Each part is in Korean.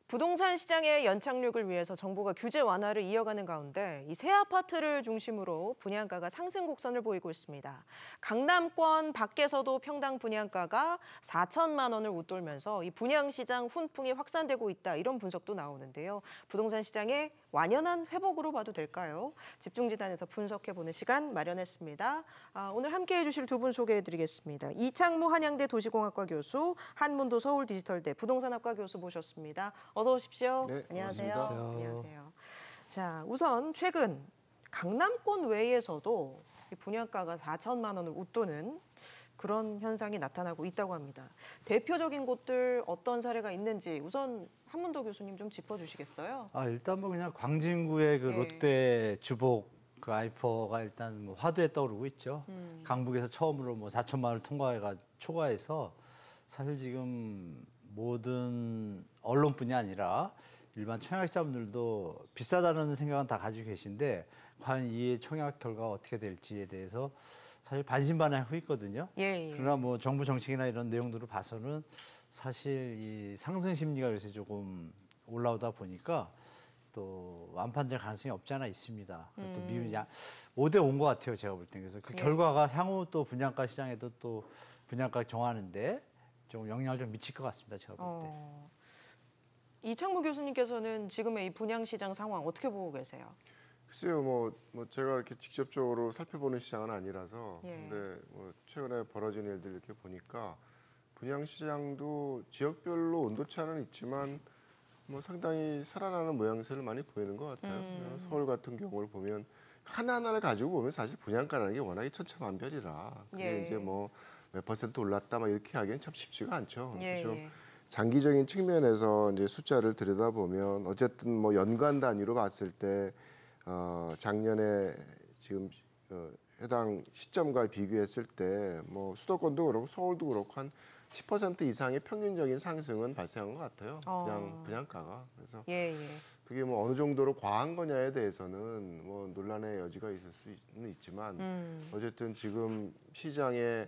부동산 시장의 연착륙을 위해서 정부가 규제 완화를 이어가는 가운데 이 새 아파트를 중심으로 분양가가 상승 곡선을 보이고 있습니다. 강남권 밖에서도 평당 분양가가 4천만 원을 웃돌면서 이 분양시장 훈풍이 확산되고 있다, 이런 분석도 나오는데요. 부동산 시장의 완연한 회복으로 봐도 될까요? 집중진단에서 분석해보는 시간 마련했습니다. 오늘 함께해 주실 두 분 소개해드리겠습니다. 이창무 한양대 도시공학과 교수, 한문도 서울디지털대 부동산학과 교수 모셨습니다. 어서 오십시오. 네, 안녕하세요. 반갑습니다. 안녕하세요. 자, 우선 최근 강남권 외에서도 분양가가 4천만 원을 웃도는 그런 현상이 나타나고 있다고 합니다. 대표적인 곳들 어떤 사례가 있는지 우선 한문도 교수님 좀 짚어주시겠어요? 일단 뭐 그냥 광진구의 그 네. 롯데 주복 그 아이퍼가 일단 뭐 화두에 떠오르고 있죠. 강북에서 처음으로 뭐 4천만 원을 초과해서 사실 지금 모든 언론뿐이 아니라 일반 청약자분들도 비싸다는 생각은 다 가지고 계신데 과연 이 청약 결과가 어떻게 될지에 대해서 사실 반신반의하고 있거든요. 예. 그러나 뭐 정부 정책이나 이런 내용들을 봐서는 사실 이 상승 심리가 요새 조금 올라오다 보니까 또 완판될 가능성이 없지 않아 있습니다. 또 미분이 5대 5인 것 같아요, 제가 볼 때. 그래서 그 결과가 향후 또 분양가 시장에도 또 분양가 정하는데 좀 영향을 좀 미칠 것 같습니다, 제가 볼 때. 이창무 교수님께서는 지금의 이 분양시장 상황 어떻게 보고 계세요? 글쎄요, 뭐 제가 이렇게 직접적으로 살펴보는 시장은 아니라서, 예. 근데 뭐 최근에 벌어진 일들 이렇게 보니까 분양 시장도 지역별로 온도차는 있지만 뭐 상당히 살아나는 모양새를 많이 보이는 것 같아요. 서울 같은 경우를 보면 하나하나를 가지고 보면 사실 분양가라는 게 워낙에 천차만별이라 그게 예. 이제 뭐 몇 퍼센트 올랐다 막 이렇게 하기엔 참 쉽지가 않죠. 예. 그래서 장기적인 측면에서 이제 숫자를 들여다보면 어쨌든 뭐 연간 단위로 봤을 때 작년에 지금 해당 시점과 비교했을 때 뭐 수도권도 그렇고 서울도 그렇고 한 10% 이상의 평균적인 상승은 발생한 것 같아요. 그냥 분양가가. 그래서 그게 뭐 어느 정도로 과한 거냐에 대해서는 뭐 논란의 여지가 있을 수는 있지만 어쨌든 지금 시장에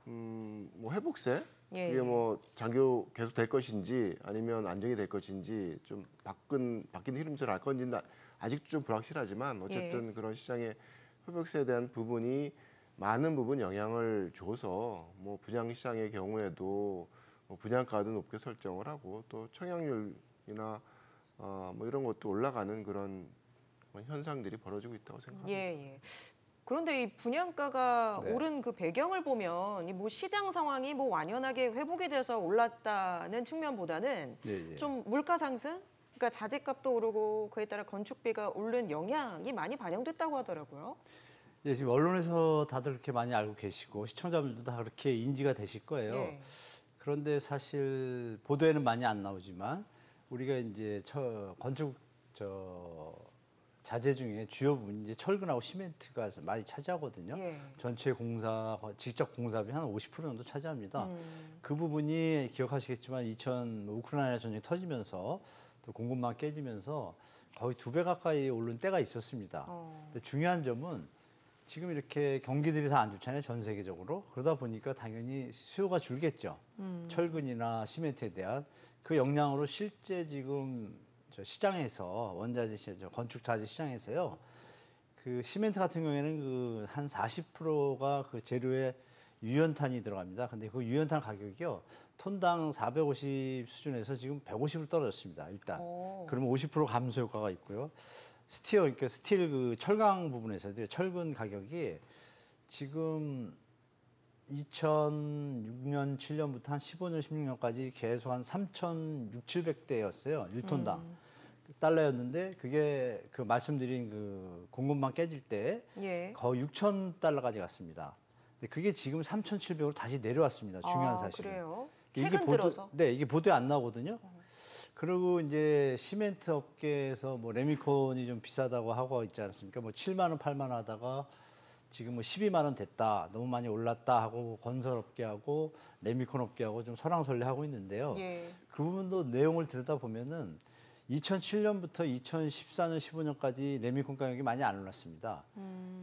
뭐 회복세 그게 뭐 장기 계속 될 것인지 아니면 안정이 될 것인지 좀 바뀐 흐름처럼 할 건지는 아직도 좀 불확실하지만 어쨌든 그런 시장의 회복세에 대한 부분이 많은 부분 영향을 줘서 뭐 분양 시장의 경우에도 뭐 분양가도 높게 설정을 하고 또 청약률이나 뭐 이런 것도 올라가는 그런 현상들이 벌어지고 있다고 생각합니다. 예. 그런데 이 분양가가 오른 그 배경을 보면 이 뭐 시장 상황이 뭐 완연하게 회복이 돼서 올랐다는 측면보다는 좀 물가 상승, 그러니까 자재값도 오르고 그에 따라 건축비가 오른 영향이 많이 반영됐다고 하더라고요. 예, 지금 언론에서 다들 그렇게 많이 알고 계시고 시청자분들도 다 그렇게 인지가 되실 거예요. 그런데 사실 보도에는 많이 안 나오지만 우리가 이제 건축 자재 중에 주요 부분이 이제 철근하고 시멘트가 많이 차지하거든요. 전체 직접 공사비 한 50% 정도 차지합니다. 그 부분이 기억하시겠지만 우크라이나 전쟁이 터지면서 또 공급망 깨지면서 거의 2배 가까이 오른 때가 있었습니다. 근데 중요한 점은 지금 이렇게 경기들이 다 안 좋잖아요, 전 세계적으로. 그러다 보니까 당연히 수요가 줄겠죠. 철근이나 시멘트에 대한 그 영향으로 실제 지금 시장에서 건축 자재 시장에서요. 그 시멘트 같은 경우에는 그 한 40%가 그 재료에 유연탄이 들어갑니다. 근데 그 유연탄 가격이요. 톤당 450 수준에서 지금 150으로 떨어졌습니다. 일단. 그러면 50% 감소 효과가 있고요. 그러니까 스틸 그 철강 부분에서도 철근 가격이 지금 2006년, 7년부터 한 15년, 16년까지 계속 한 3,600, 700대였어요. 1톤당. 달러였는데 그게 그 말씀드린 그 공급망 깨질 때 거의 6,000달러까지 갔습니다. 근데 그게 지금 3,700으로 다시 내려왔습니다. 중요한 사실은. 그래요? 이게 들어서? 네, 이게 보도에 안 나오거든요. 그리고 이제 시멘트 업계에서 뭐 레미콘이 좀 비싸다고 하고 있지 않습니까? 뭐 7만 원, 8만 원 하다가 지금 뭐 12만 원 됐다, 너무 많이 올랐다 하고 건설업계하고 레미콘 업계하고 좀 설왕설래하고 있는데요. 그 부분도 내용을 들여다보면은 2007년부터 2014년, 15년까지 레미콘 가격이 많이 안 올랐습니다.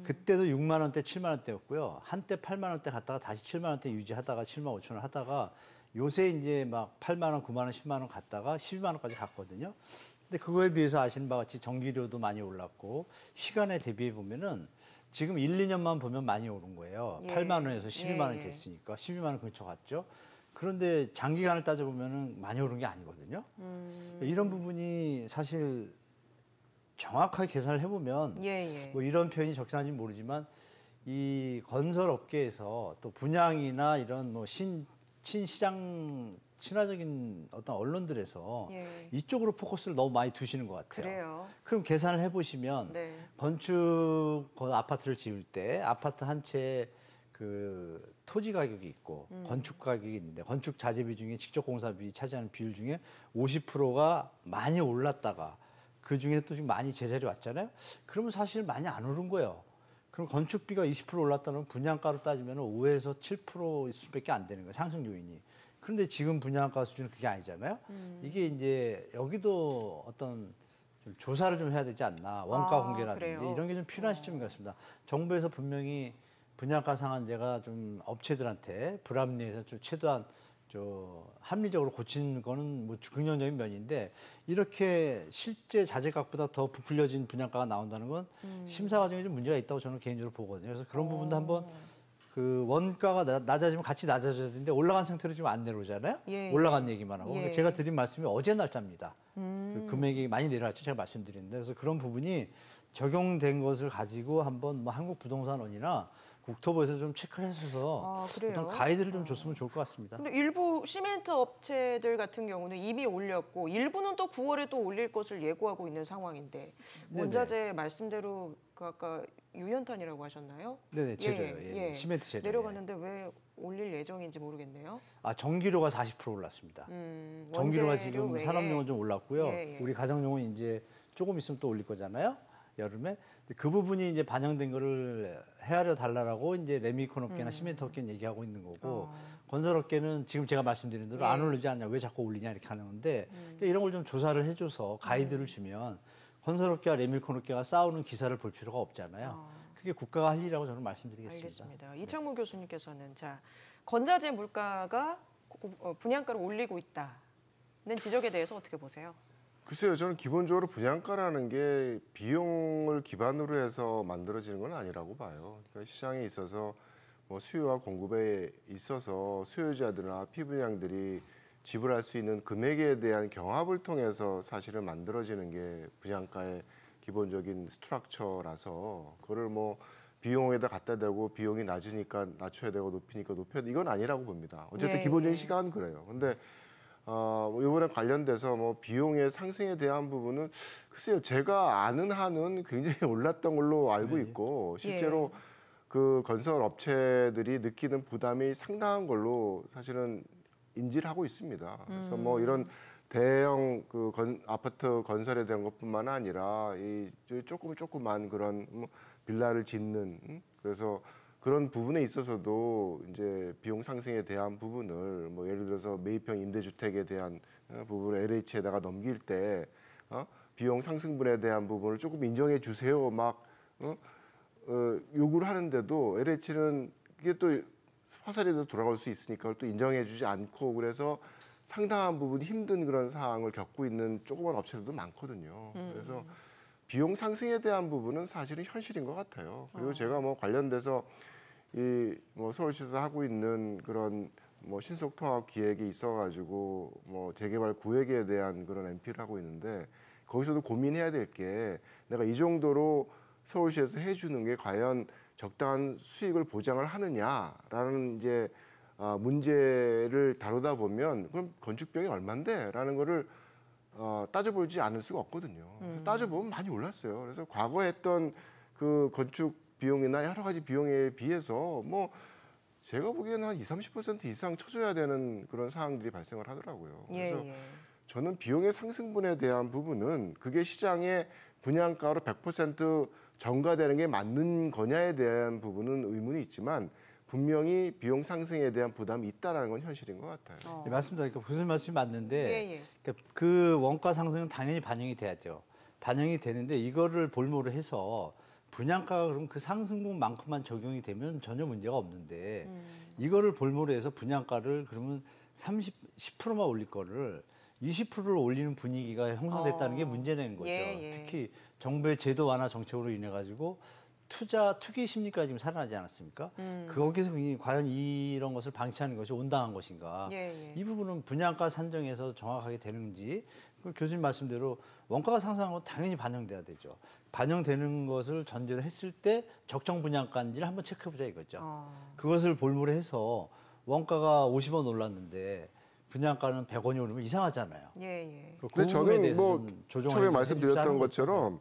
그때도 6만 원대, 7만 원대였고요. 한때 8만 원대 갔다가 다시 7만 원대 유지하다가 7만 5천 원 하다가 요새 이제 막 8만 원, 9만 원, 10만 원 갔다가 12만 원까지 갔거든요. 근데 그거에 비해서 아시는 바와 같이 전기료도 많이 올랐고 시간에 대비해 보면은 지금 1, 2년만 보면 많이 오른 거예요. 예. 8만 원에서 12만 원이 예. 됐으니까 12만 원 근처 갔죠. 그런데 장기간을 따져보면은 많이 오른 게 아니거든요. 이런 부분이 사실 정확하게 계산을 해보면 예. 뭐 이런 표현이 적절한지 모르지만 이 건설 업계에서 또 분양이나 이런 뭐 친시장 친화적인 어떤 언론들에서 예. 이쪽으로 포커스를 너무 많이 두시는 것 같아요. 그래요. 그럼 계산을 해보시면 네. 건축 아파트를 지을 때 아파트 한 채 그 토지 가격이 있고 건축 가격이 있는데 건축 자재비 중에 직접 공사비 차지하는 비율 중에 50%가 많이 올랐다가 그 중에 또 지금 많이 제자리 왔잖아요. 그러면 사실 많이 안 오른 거예요. 그럼 건축비가 20% 올랐다는 분양가로 따지면 5에서 7% 수밖에 안 되는 거예요. 상승 요인이. 그런데 지금 분양가 수준은 그게 아니잖아요. 이게 이제 여기도 어떤 좀 조사를 좀 해야 되지 않나. 원가 공개라든지 그래요? 이런 게 좀 필요한 시점인 것 같습니다. 정부에서 분명히 분양가 상한제가 좀 업체들한테 불합리해서 좀 최대한 합리적으로 고치는 거는 뭐 긍정적인 면인데 이렇게 실제 자재값보다 더 부풀려진 분양가가 나온다는 건 심사 과정에 좀 문제가 있다고 저는 개인적으로 보거든요. 그래서 그런 부분도 한번 그 원가가 낮아지면 같이 낮아져야 되는데 올라간 상태로 지금 안 내려오잖아요. 예. 올라간 얘기만 하고. 예. 제가 드린 말씀이 어제 날짜입니다. 그 금액이 많이 내려왔죠. 제가 말씀드렸는데 그래서 그런 부분이 적용된 것을 가지고 한번 뭐 한국부동산원이나 국토부에서 좀 체크를 해서 그래요? 어떤 가이드를 좀 줬으면 좋을 것 같습니다. 근데 일부 시멘트 업체들 같은 경우는 이미 올렸고 일부는 또 9월에 또 올릴 것을 예고하고 있는 상황인데 원자재 말씀대로 그 아까 유연탄이라고 하셨나요? 네네, 재료요. 시멘트 재료. 내려갔는데 왜 올릴 예정인지 모르겠네요. 전기료가 40% 올랐습니다. 전기료가 원재료 지금 외에. 산업용은 좀 올랐고요. 예. 우리 가정용은 이제 조금 있으면 또 올릴 거잖아요. 여름에. 근데 그 부분이 이제 반영된 거를 헤아려 달라라고 이제 레미콘 업계나 시멘트 업계는 얘기하고 있는 거고 건설 업계는 지금 제가 말씀드린 대로 안 오르지 않냐, 왜 자꾸 올리냐 이렇게 하는 건데 그러니까 이런 걸 좀 조사를 해줘서 가이드를 주면 건설 업계와 레미콘 업계가 싸우는 기사를 볼 필요가 없잖아요. 그게 국가가 할 일이라고 저는 말씀드리겠습니다. 알겠습니다. 이창무 교수님께서는 자 건자재 물가가 분양가를 올리고 있다는 지적에 대해서 어떻게 보세요? 글쎄요, 저는 기본적으로 분양가라는 게 비용을 기반으로 해서 만들어지는 건 아니라고 봐요. 그러니까 시장에 있어서 뭐 수요와 공급에 있어서 수요자들이나 피분양들이 지불할 수 있는 금액에 대한 경합을 통해서 사실은 만들어지는 게 분양가의 기본적인 스트럭처라서 그거를 뭐 비용에다 갖다 대고 비용이 낮으니까 낮춰야 되고 높이니까 높여야 돼 이건 아니라고 봅니다. 어쨌든 기본적인 시각은 그래요. 근데 이번에 관련돼서 뭐 비용의 상승에 대한 부분은 글쎄요, 제가 아는 한은 굉장히 올랐던 걸로 알고 있고 실제로 그 건설 업체들이 느끼는 부담이 상당한 걸로 사실은 인지를 하고 있습니다. 그래서 뭐 이런 대형 그 아파트 건설에 대한 것뿐만 아니라 이 조그만 그런 뭐 빌라를 짓는 그래서 그런 부분에 있어서도 이제 비용 상승에 대한 부분을 뭐 예를 들어서 매입형 임대주택에 대한 부분을 LH에다가 넘길 때 비용 상승분에 대한 부분을 조금 인정해 주세요 막 요구를 하는데도 LH는 이게 또 화살에도 돌아갈 수 있으니까 그걸 또 인정해 주지 않고 그래서 상당한 부분 힘든 그런 상황을 겪고 있는 조그만 업체들도 많거든요. 그래서 비용 상승에 대한 부분은 사실은 현실인 것 같아요. 그리고 제가 뭐 관련돼서 이 뭐 서울시에서 하고 있는 그런 뭐 신속 통합 기획이 있어가지고 뭐 재개발 구획에 대한 그런 NP를 하고 있는데 거기서도 고민해야 될 게 내가 이 정도로 서울시에서 해주는 게 과연 적당한 수익을 보장을 하느냐라는 이제 문제를 다루다 보면 그럼 건축비용이 얼마인데라는 거를 따져보지 않을 수가 없거든요. 그래서 따져보면 많이 올랐어요. 그래서 과거에 했던 그 건축 비용이나 여러 가지 비용에 비해서 뭐 제가 보기에는 한 20-30% 이상 쳐줘야 되는 그런 상황들이 발생을 하더라고요. 그래서 저는 비용의 상승분에 대한 부분은 그게 시장의 분양가로 100% 전가되는 게 맞는 거냐에 대한 부분은 의문이 있지만 분명히 비용 상승에 대한 부담이 있다라는 건 현실인 것 같아요. 네, 맞습니다. 그러니까 무슨 말씀이 맞는데 그러니까 그 원가 상승은 당연히 반영이 돼야죠. 반영이 되는데 이거를 볼모로 해서 분양가가 그럼 그 상승분만큼만 적용이 되면 전혀 문제가 없는데 이거를 볼모로 해서 분양가를 그러면 10%만 올릴 거를 20%를 올리는 분위기가 형성됐다는 게 문제는 거죠. 특히 정부의 제도 완화 정책으로 인해 가지고 투기 심리가 지금 살아나지 않았습니까? 거기서 과연 이런 것을 방치하는 것이 온당한 것인가? 이 부분은 분양가 산정에서 정확하게 되는지, 그 교수님 말씀대로 원가가 상승한 건 당연히 반영돼야 되죠. 반영되는 것을 전제로 했을 때 적정 분양가인지를 한번 체크해보자 이거죠. 그것을 볼모로 해서 원가가 50원 올랐는데 분양가는 100원이 오르면 이상하잖아요. 근데 저는 뭐 처음에 말씀드렸던 것처럼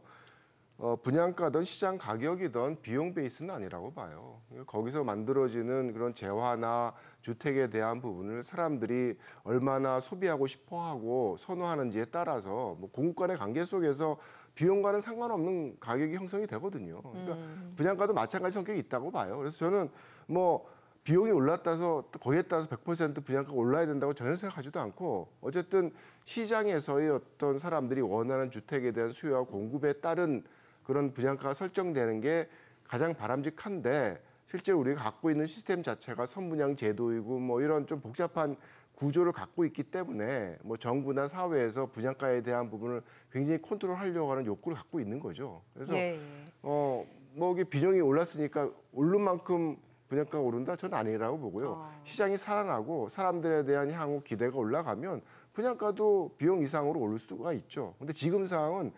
분양가든 시장 가격이든 비용 베이스는 아니라고 봐요. 거기서 만들어지는 그런 재화나 주택에 대한 부분을 사람들이 얼마나 소비하고 싶어하고 선호하는지에 따라서 뭐 공급 간의 관계 속에서 비용과는 상관없는 가격이 형성이 되거든요. 그러니까 분양가도 마찬가지 성격이 있다고 봐요. 그래서 저는 뭐 비용이 올랐다서 거기에 따라서 100% 분양가가 올라야 된다고 전혀 생각하지도 않고, 어쨌든 시장에서의 어떤 사람들이 원하는 주택에 대한 수요와 공급에 따른 그런 분양가가 설정되는 게 가장 바람직한데, 실제로 우리가 갖고 있는 시스템 자체가 선분양 제도이고 뭐 이런 좀 복잡한 구조를 갖고 있기 때문에 뭐 정부나 사회에서 분양가에 대한 부분을 굉장히 컨트롤하려고 하는 욕구를 갖고 있는 거죠. 그래서 뭐 이게 비용이 올랐으니까 오른 만큼 분양가가 오른다? 저는 아니라고 보고요. 시장이 살아나고 사람들에 대한 향후 기대가 올라가면 분양가도 비용 이상으로 오를 수가 있죠. 근데 지금 상황은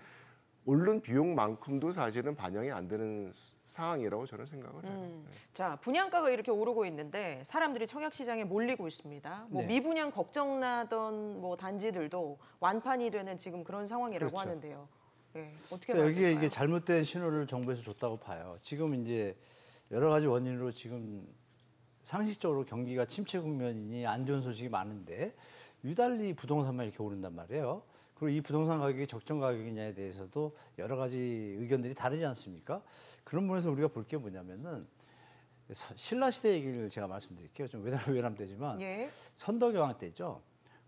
오른 비용만큼도 사실은 반영이 안 되는 상황이라고 저는 생각을 해요. 자, 분양가가 이렇게 오르고 있는데 사람들이 청약 시장에 몰리고 있습니다. 뭐 미분양 걱정나던 뭐 단지들도 완판이 되는 지금 그런 상황이라고 하는데요. 어떻게 그러니까 여기에 이게 잘못된 신호를 정부에서 줬다고 봐요. 지금 이제 여러 가지 원인으로 지금 상식적으로 경기가 침체 국면이니 안 좋은 소식이 많은데 유달리 부동산만 이렇게 오른단 말이에요. 그리고 이 부동산 가격이 적정 가격이냐에 대해서도 여러 가지 의견들이 다르지 않습니까? 그런 부분에서 우리가 볼 게 뭐냐면은 신라시대 얘기를 제가 말씀드릴게요. 좀 외람되지만 선덕여왕 때죠.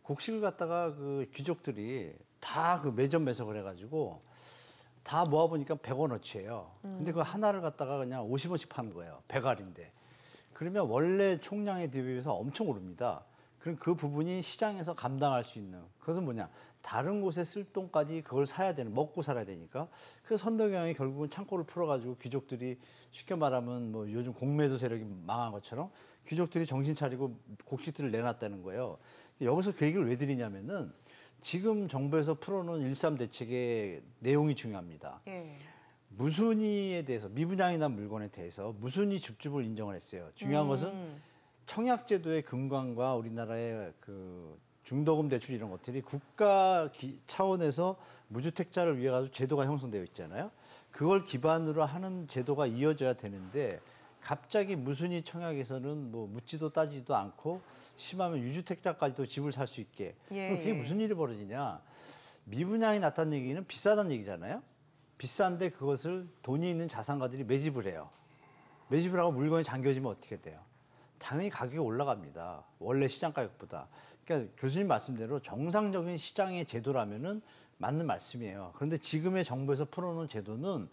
곡식을 갖다가 그 귀족들이 다 그 매점 매석을 해가지고 다 모아보니까 100원어치예요. 근데 그 하나를 갖다가 그냥 50원씩 파는 거예요. 배갈인데. 그러면 원래 총량에 대비해서 엄청 오릅니다. 그럼 그 부분이 시장에서 감당할 수 있는, 그것은 뭐냐, 다른 곳에 쓸 돈까지 그걸 사야 되는, 먹고 살아야 되니까. 그래서 선덕여왕이 결국은 창고를 풀어가지고 귀족들이, 쉽게 말하면 뭐 요즘 공매도 세력이 망한 것처럼 귀족들이 정신 차리고 곡식들을 내놨다는 거예요. 여기서 그 얘기를 왜 드리냐면은 지금 정부에서 풀어놓은 1.3 대책의 내용이 중요합니다. 무순위에 대해서, 미분양이 난 물건에 대해서 무순위 줍줍을 인정을 했어요. 중요한 것은 청약제도의 근간과 우리나라의 그 중도금 대출 이런 것들이 국가 차원에서 무주택자를 위해 가지고 제도가 형성되어 있잖아요. 그걸 기반으로 하는 제도가 이어져야 되는데 갑자기 무순위 청약에서는 뭐 묻지도 따지지도 않고 심하면 유주택자까지도 집을 살 수 있게. 그럼 그게 무슨 일이 벌어지냐. 미분양이 났다는 얘기는 비싸다는 얘기잖아요. 비싼데 그것을 돈이 있는 자산가들이 매집을 해요. 매집을 하고 물건이 잠겨지면 어떻게 돼요? 당연히 가격이 올라갑니다. 원래 시장 가격보다. 그러니까 교수님 말씀대로 정상적인 시장의 제도라면은 맞는 말씀이에요. 그런데 지금의 정부에서 풀어놓은 제도는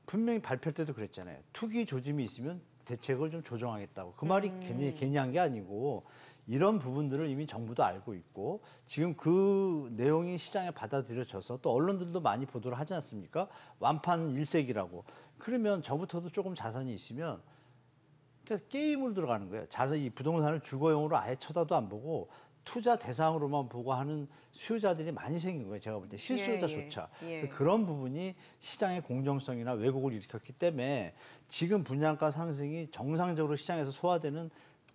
분명히 발표할 때도 그랬잖아요. 투기 조짐이 있으면 대책을 좀 조정하겠다고. 그 말이 괜히 한 게 아니고 이런 부분들을 이미 정부도 알고 있고 지금 그 내용이 시장에 받아들여져서 또 언론들도 많이 보도를 하지 않습니까? 완판 일색이라고. 그러면 저부터도 조금 자산이 있으면 그러니까 게임으로 들어가는 거예요. 자산, 이 부동산을 주거용으로 아예 쳐다도 안 보고 투자 대상으로만 보고 하는 수요자들이 많이 생긴 거예요. 제가 볼 때 실수요자조차. 그래서 그런 부분이 시장의 공정성이나 왜곡을 일으켰기 때문에 지금 분양가 상승이 정상적으로 시장에서 소화되는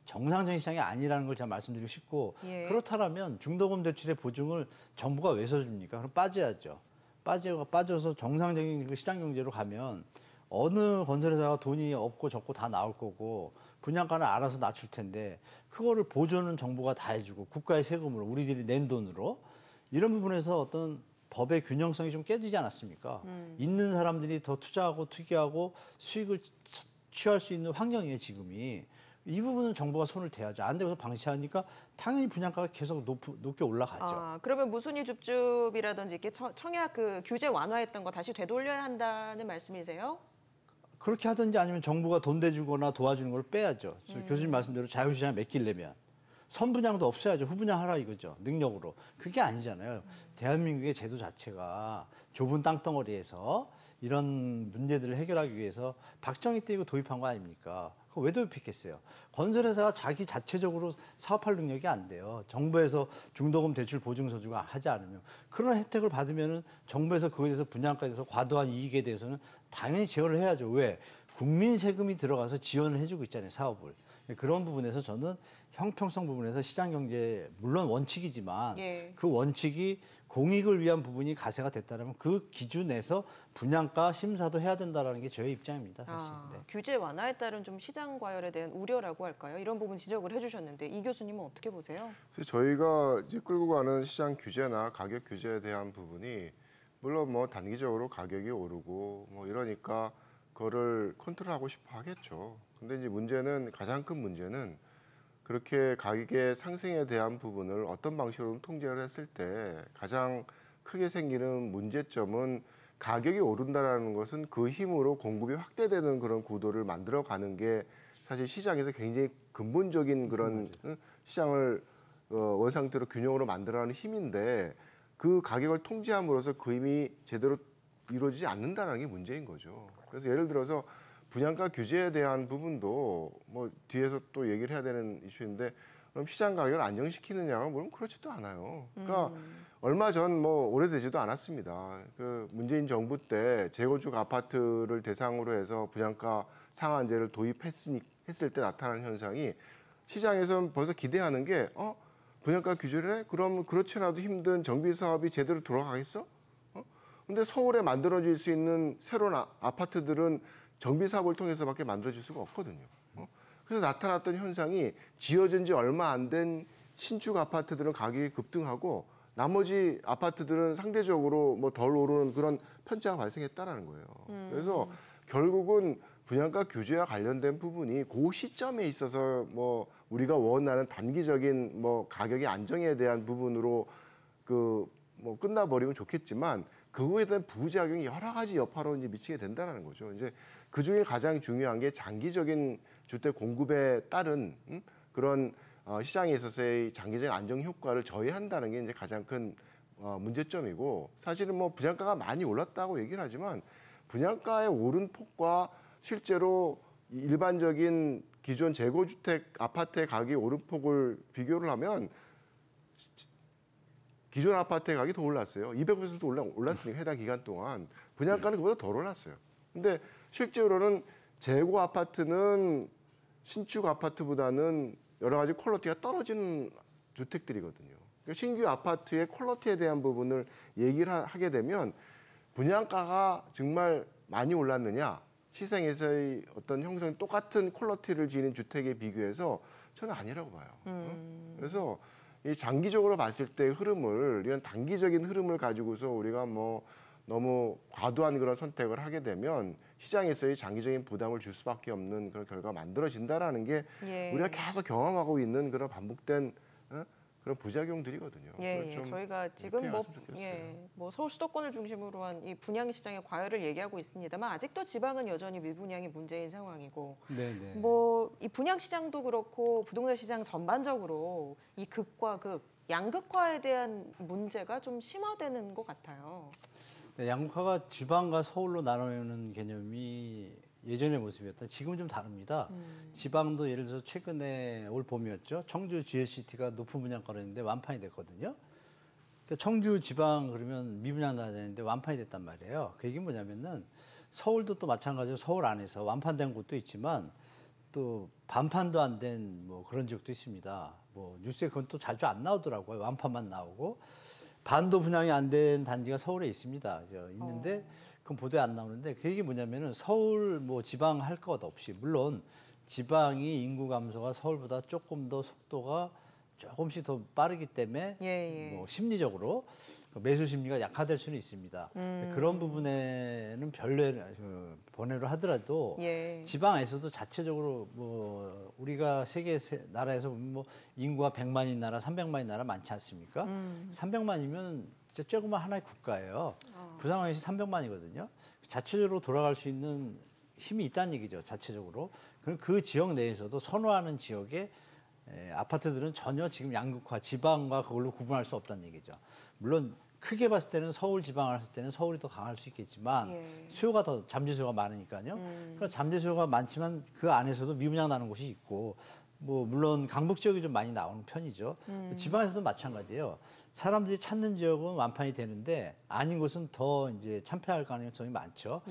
정상적인 시장이 아니라는 걸 제가 말씀드리고 싶고 그렇다면 중도금 대출의 보증을 정부가 왜 서줍니까? 그럼 빠져야죠. 빠져서 정상적인 그 시장 경제로 가면 어느 건설회사가 돈이 없고 적고 다 나올 거고 분양가는 알아서 낮출 텐데 그거를 보조는 정부가 다 해주고 국가의 세금으로 우리들이 낸 돈으로 이런 부분에서 어떤 법의 균형성이 좀 깨지지 않았습니까? 있는 사람들이 더 투자하고 투기하고 수익을 취할 수 있는 환경이에요, 지금이. 이 부분은 정부가 손을 대야죠. 안 되고서 방치하니까 당연히 분양가가 계속 높게 올라가죠. 그러면 무순위 줍줍이라든지 이렇게 청약 그 규제 완화했던 거 다시 되돌려야 한다는 말씀이세요? 그렇게 하든지 아니면 정부가 돈 대주거나 도와주는 걸 빼야죠. 교수님 말씀대로 자유시장에 맡기려면 선분양도 없애야죠. 후분양하라 이거죠. 능력으로. 그게 아니잖아요. 대한민국의 제도 자체가 좁은 땅덩어리에서 이런 문제들을 해결하기 위해서 박정희 때 이거 도입한 거 아닙니까? 그거 왜 도입했겠어요? 건설회사가 자기 자체적으로 사업할 능력이 안 돼요. 정부에서 중도금 대출 보증서주가 하지 않으면. 그런 혜택을 받으면은 정부에서 그거에 대해서 분양가에 대해서 과도한 이익에 대해서는 당연히 제어를 해야죠. 왜? 국민 세금이 들어가서 지원을 해주고 있잖아요, 사업을. 그런 부분에서 저는 형평성 부분에서 시장 경제 물론 원칙이지만 예. 그 원칙이 공익을 위한 부분이 가세가 됐다면 그 기준에서 분양가 심사도 해야 된다라는 게 저의 입장입니다, 사실. 네. 규제 완화에 따른 좀 시장 과열에 대한 우려라고 할까요? 이런 부분 지적을 해주셨는데 이 교수님은 어떻게 보세요? 그래서 저희가 이제 끌고 가는 시장 규제나 가격 규제에 대한 부분이 물론 뭐 단기적으로 가격이 오르고 뭐 이러니까 그거를 컨트롤하고 싶어 하겠죠. 근데 이제 문제는 가장 큰 문제는 그렇게 가격의 상승에 대한 부분을 어떤 방식으로 통제를 했을 때 가장 크게 생기는 문제점은 가격이 오른다라는 것은 그 힘으로 공급이 확대되는 그런 구도를 만들어가는 게 사실 시장에서 굉장히 근본적인 그런 시장을 원상태로 균형으로 만들어가는 힘인데 그 가격을 통제함으로써 그 힘이 제대로 이루어지지 않는다는 게 문제인 거죠. 그래서 예를 들어서 분양가 규제에 대한 부분도 뭐 뒤에서 또 얘기를 해야 되는 이슈인데 그럼 시장 가격을 안정시키느냐가 물론 그렇지도 않아요. 그러니까 얼마 전 뭐 오래되지도 않았습니다. 그 문재인 정부 때 재건축 아파트를 대상으로 해서 분양가 상한제를 도입했을 때 나타난 현상이 시장에서는 벌써 기대하는 게 분양가 규제를 해? 그럼 그렇지 않아도 힘든 정비 사업이 제대로 돌아가겠어? 근데 서울에 만들어질 수 있는 새로운 아파트들은 정비 사업을 통해서밖에 만들어질 수가 없거든요. 그래서 나타났던 현상이 지어진 지 얼마 안 된 신축 아파트들은 가격이 급등하고 나머지 아파트들은 상대적으로 뭐 덜 오르는 그런 편차가 발생했다라는 거예요. 그래서 결국은 분양가 규제와 관련된 부분이 그 시점에 있어서 뭐 우리가 원하는 단기적인 뭐 가격의 안정에 대한 부분으로 그 뭐 끝나버리면 좋겠지만 그거에 대한 부작용이 여러 가지 여파로 이제 미치게 된다는 거죠. 이제 그 중에 가장 중요한 게 장기적인 주택 공급에 따른 그런 시장에 있어서의 장기적인 안정 효과를 저해한다는 게 이제 가장 큰 문제점이고 사실은 뭐 분양가가 많이 올랐다고 얘기를 하지만 분양가의 오른 폭과 실제로 일반적인 기존 재고주택 아파트의 가격이 오른 폭을 비교를 하면 기존 아파트의 가격이 더 올랐어요. 200% 올랐으니까 해당 기간 동안 분양가는 그보다 덜 올랐어요. 근데 실제로는 재고 아파트는 신축 아파트보다는 여러 가지 퀄리티가 떨어지는 주택들이거든요. 그러니까 신규 아파트의 퀄리티에 대한 부분을 얘기를 하게 되면 분양가가 정말 많이 올랐느냐 시장에서의 어떤 형성이 똑같은 퀄리티를 지닌 주택에 비교해서 저는 아니라고 봐요. 그래서 이 장기적으로 봤을 때 흐름을 이런 단기적인 흐름을 가지고서 우리가 뭐 너무 과도한 그런 선택을 하게 되면 시장에서의 장기적인 부담을 줄 수밖에 없는 그런 결과가 만들어진다라는 게 예. 우리가 계속 경험하고 있는 그런 반복된 그런 부작용들이거든요. 예, 저희가 지금 뭐 서울 수도권을 중심으로 한 이 분양 시장의 과열을 얘기하고 있습니다만 아직도 지방은 여전히 미분양이 문제인 상황이고, 네네. 뭐 이 분양 시장도 그렇고 부동산 시장 전반적으로 이 극과 극, 양극화에 대한 문제가 좀 심화되는 것 같아요. 네, 양극화가 지방과 서울로 나누는 개념이 예전의 모습이었다. 지금은 좀 다릅니다. 지방도 예를 들어서 최근에 올 봄이었죠. 청주 GSCT가 높은 분양가였는데 완판이 됐거든요. 그러니까 청주 지방 그러면 미분양 나야 되는데 완판이 됐단 말이에요. 그 얘기는 뭐냐면은 서울도 또 마찬가지로 서울 안에서 완판된 곳도 있지만 또 반판도 안 된 뭐 그런 지역도 있습니다. 뭐 뉴스에 그건 또 자주 안 나오더라고요. 완판만 나오고. 반도 분양이 안 된 단지가 서울에 있습니다. 있는데 그건 보도에 안 나오는데 그 얘기 뭐냐면은 서울 뭐 지방 할 것 없이 물론 지방이 인구 감소가 서울보다 조금 더 속도가 조금씩 더 빠르기 때문에 뭐 심리적으로 매수 심리가 약화될 수는 있습니다. 그런 부분에는 번외로 하더라도 지방에서도 자체적으로 뭐 우리가 세계 나라에서 뭐 인구가 100만인 나라, 300만인 나라 많지 않습니까? 300만이면 진짜 조그만 하나의 국가예요. 부산항에서 300만이거든요. 자체적으로 돌아갈 수 있는 힘이 있다는 얘기죠. 자체적으로. 그럼 그 지역 내에서도 선호하는 지역에 아파트들은 전혀 지금 양극화, 지방과 그걸로 구분할 수 없다는 얘기죠. 물론 크게 봤을 때는 서울 지방을 봤을 때는 서울이 더 강할 수 있겠지만 수요가 더 잠재 수요가 많으니까요. 그래서 잠재 수요가 많지만 그 안에서도 미분양 나는 곳이 있고 뭐 물론 강북 지역이 좀 많이 나오는 편이죠. 지방에서도 마찬가지예요. 사람들이 찾는 지역은 완판이 되는데 아닌 곳은 더 이제 참패할 가능성이 많죠.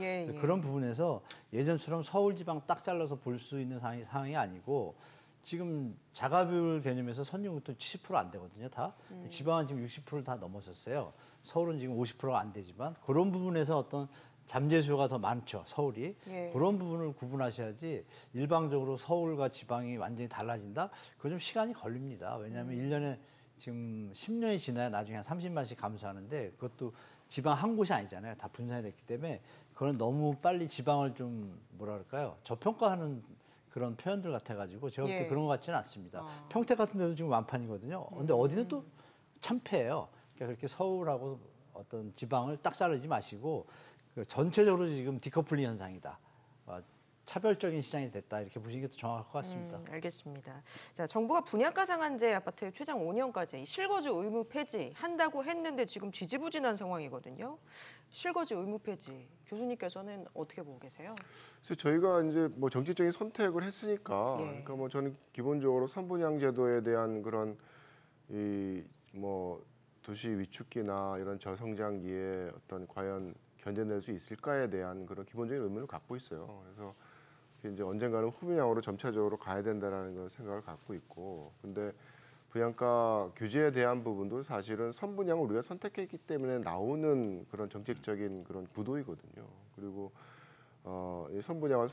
그런 부분에서 예전처럼 서울 지방 딱 잘라서 볼 수 있는 상황이 아니고 지금 자가비율 개념에서 선진국도 70%안 되거든요, 다. 지방은 지금 60%를 다 넘어섰어요. 서울은 지금 50%가 안 되지만 그런 부분에서 어떤 잠재 수요가 더 많죠, 서울이. 그런 부분을 구분하셔야지 일방적으로 서울과 지방이 완전히 달라진다? 그거 좀 시간이 걸립니다. 왜냐하면 1년에 지금 10년이 지나야 나중에 한 30만씩 감소하는데 그것도 지방 한 곳이 아니잖아요. 다 분산이 됐기 때문에 그건 너무 빨리 지방을 좀 뭐라 그럴까요? 저평가하는 그런 표현들 같아가지고 제가 볼 때 그런 것 같지는 않습니다. 평택 같은 데도 지금 완판이거든요. 근데 어디는 또 참패예요. 그러니까 그렇게 서울하고 어떤 지방을 딱 자르지 마시고 그 전체적으로 지금 디커플링 현상이다. 차별적인 시장이 됐다. 이렇게 보시는 게 더 정확할 것 같습니다. 알겠습니다. 자, 정부가 분양가 상한제 아파트 최장 5년까지 실거주 의무 폐지한다고 했는데 지금 지지부진한 상황이거든요. 실거주 의무 폐지 교수님께서는 어떻게 보고 계세요? 그래서 저희가 이제 뭐 정치적인 선택을 했으니까, 그러니까 뭐 저는 기본적으로 선분양 제도에 대한 그런 이 뭐 도시 위축기나 이런 저성장기에 어떤 과연 견뎌낼 수 있을까에 대한 그런 기본적인 의문을 갖고 있어요. 그래서 이제 언젠가는 후분양으로 점차적으로 가야 된다라는 걸 생각을 갖고 있고, 근데 분양가 규제에 대한 부분도 사실은 선분양을 우리가 선택했기 때문에 나오는 그런 정책적인 그런 구도이거든요. 그리고 이 선분양을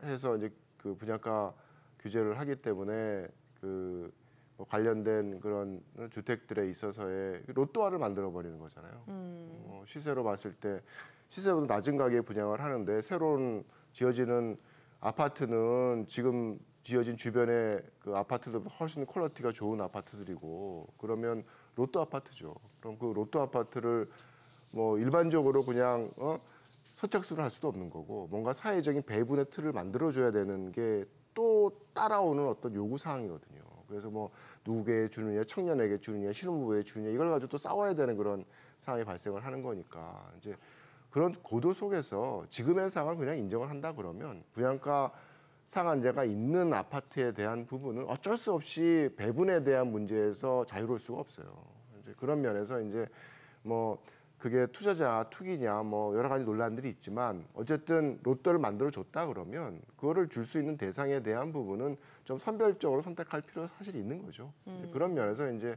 해서 이제 그 분양가 규제를 하기 때문에 그 뭐 관련된 그런 주택들에 있어서의 로또화를 만들어 버리는 거잖아요. 시세로 봤을 때 시세보다 낮은 가격에 분양을 하는데 새로운 지어지는 아파트는 지금 지어진 주변의 그 아파트들보다 훨씬 퀄리티가 좋은 아파트들이고, 그러면 로또 아파트죠. 그럼 그 로또 아파트를 뭐 일반적으로 그냥 선착순을 할 수도 없는 거고, 뭔가 사회적인 배분의 틀을 만들어줘야 되는 게 또 따라오는 어떤 요구 사항이거든요. 그래서 뭐 누구에게 주느냐, 청년에게 주느냐, 신혼부부에게 주느냐, 이걸 가지고 또 싸워야 되는 그런 상황이 발생을 하는 거니까, 이제 그런 고도 속에서 지금의 상황을 그냥 인정을 한다 그러면 분양가 상한제가 있는 아파트에 대한 부분은 어쩔 수 없이 배분에 대한 문제에서 자유로울 수가 없어요. 이제 그런 면에서 이제 뭐 그게 투자자 투기냐 뭐 여러 가지 논란들이 있지만 어쨌든 로또를 만들어 줬다 그러면 그거를 줄 수 있는 대상에 대한 부분은 좀 선별적으로 선택할 필요가 사실 있는 거죠. 그런 면에서 이제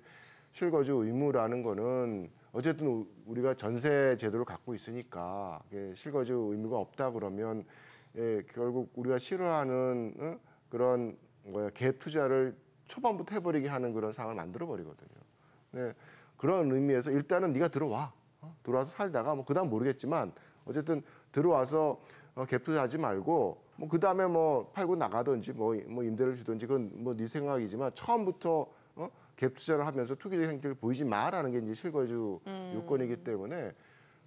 실거주 의무라는 거는 어쨌든 우리가 전세 제도를 갖고 있으니까 실거주 의무가 없다 그러면 결국 우리가 싫어하는 그런 갭 투자를 초반부터 해버리게 하는 그런 상황을 만들어 버리거든요. 네, 그런 의미에서 일단은 네가 들어와서 살다가 뭐 그다음 모르겠지만 어쨌든 들어와서 갭 투자하지 말고 뭐 그다음에 뭐 팔고 나가든지 뭐 임대를 주든지 그건 뭐 네 생각이지만 처음부터 갭 투자를 하면서 투기적 행태를 보이지 마라는 게 이제 실거주 요건이기 때문에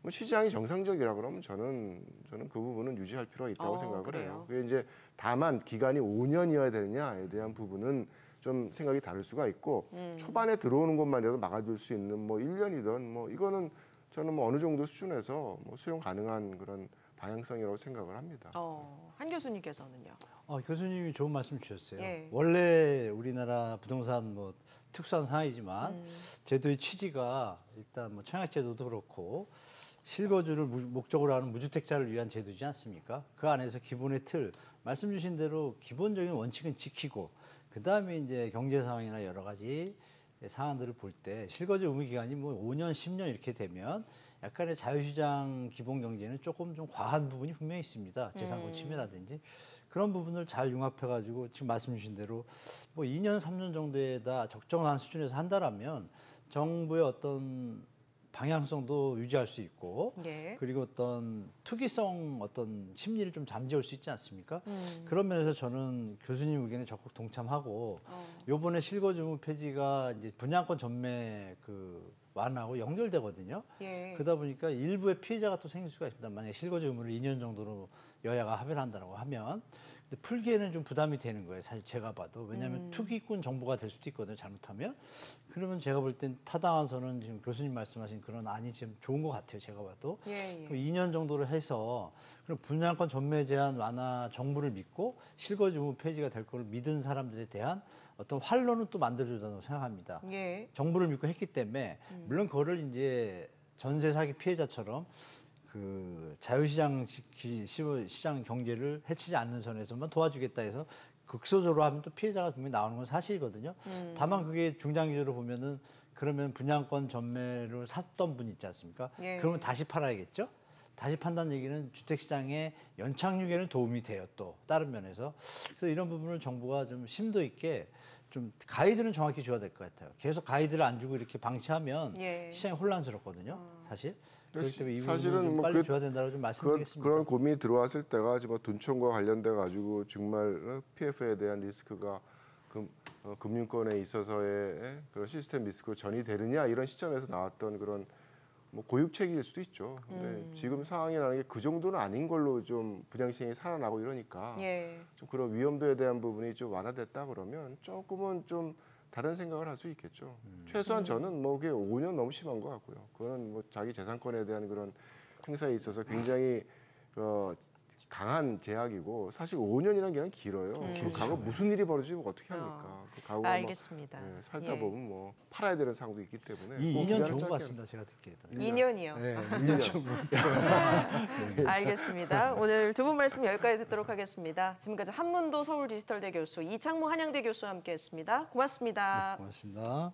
뭐 시장이 정상적이라 그러면 저는 그 부분은 유지할 필요가 있다고 생각을 해요. 그게 이제 다만 기간이 5년이어야 되느냐에 대한 부분은 좀 생각이 다를 수가 있고 초반에 들어오는 것만이라도 막아줄 수 있는 뭐 1년이든 뭐 이거는 저는 뭐 어느 정도 수준에서 뭐 수용 가능한 그런 방향성이라고 생각을 합니다. 한 교수님께서는요? 교수님이 좋은 말씀 주셨어요. 원래 우리나라 부동산 뭐 특수한 상황이지만 제도의 취지가 일단 뭐 청약제도도 그렇고 실거주를 목적으로 하는 무주택자를 위한 제도지 않습니까? 그 안에서 기본의 틀, 말씀 주신 대로 기본적인 원칙은 지키고 그다음에 이제 경제 상황이나 여러 가지 상황들을 볼 때 실거주 의무 기간이 뭐 5년, 10년 이렇게 되면 약간의 자유시장 기본 경제는 조금 좀 과한 부분이 분명히 있습니다. 재산권 침해라든지 그런 부분을 잘 융합해가지고 지금 말씀 주신 대로 뭐 2년, 3년 정도에다 적정한 수준에서 한다라면 정부의 어떤 방향성도 유지할 수 있고 그리고 어떤 투기성 어떤 심리를 좀 잠재울 수 있지 않습니까? 그런 면에서 저는 교수님 의견에 적극 동참하고 요번에 실거주 의무 폐지가 이제 분양권 전매 그 완화하고 연결되거든요. 그러다 보니까 일부의 피해자가 또 생길 수가 있습니다. 만약에 실거주 의무를 2년 정도로 여야가 합의를 한다고 하면 근데 풀기에는 좀 부담이 되는 거예요. 사실 제가 봐도. 왜냐하면 투기꾼 정보가 될 수도 있거든요. 잘못하면. 그러면 제가 볼 땐 타당한서는 지금 교수님 말씀하신 그런 안이 지금 좋은 것 같아요. 제가 봐도. 예, 예. 그럼 2년 정도를 해서 그럼 분양권 전매 제한 완화 정부를 믿고 실거주무 폐지가 될 거를 믿은 사람들에 대한 어떤 활로는 또 만들어준다고 생각합니다. 예. 정부를 믿고 했기 때문에 물론 그거를 이제 전세 사기 피해자처럼 그 자유시장 시장 경제를 해치지 않는 선에서만 도와주겠다 해서 극소적으로 하면 또 피해자가 분명히 나오는 건 사실이거든요. 다만 그게 중장기적으로 보면은 그러면 분양권 전매를 샀던 분 있지 않습니까? 예. 그러면 다시 팔아야겠죠. 다시 판다는 얘기는 주택시장의 연착륙에는 도움이 돼요. 또 다른 면에서. 그래서 이런 부분을 정부가 좀 심도 있게 좀 가이드는 정확히 줘야 될 것 같아요. 계속 가이드를 안 주고 이렇게 방치하면 예. 시장이 혼란스럽거든요. 사실. 그렇기 때문에 이 사실은 부분을 좀 뭐 빨리 줘야 된다고 좀 말씀드리겠습니다. 그런 고민이 들어왔을 때가 지금 둔촌과 관련돼 가지고 정말 PF에 대한 리스크가 금융권에 있어서의 그런 시스템 리스크로 전이되느냐 이런 시점에서 나왔던 그런 뭐 고육책일 수도 있죠. 근데 지금 상황이라는 게 그 정도는 아닌 걸로 좀 분양 시장이 살아나고 이러니까 예. 좀 그런 위험도에 대한 부분이 좀 완화됐다 그러면 조금은 좀 다른 생각을 할 수 있겠죠. 최소한 저는 뭐 그게 5년 너무 심한 것 같고요. 그거는 뭐 자기 재산권에 대한 그런 행사에 있어서 굉장히 강한 제약이고 사실 5년이라는 기간은 길어요. 그 가고 무슨 일이 벌어지면 어떻게 합니까? 그 가구가 알겠습니다. 뭐, 살다 예. 보면 뭐 팔아야 되는 상황도 있기 때문에 이 그 2년 기간은 좋은 것 짧게 같습니다. 제가 듣기에도. 2년이요. 네, 1년 좀. 알겠습니다. 오늘 두 분 말씀 여기까지 듣도록 하겠습니다. 지금까지 한문도 서울디지털대 교수, 이창무 한양대 교수와 함께했습니다. 고맙습니다. 고맙습니다.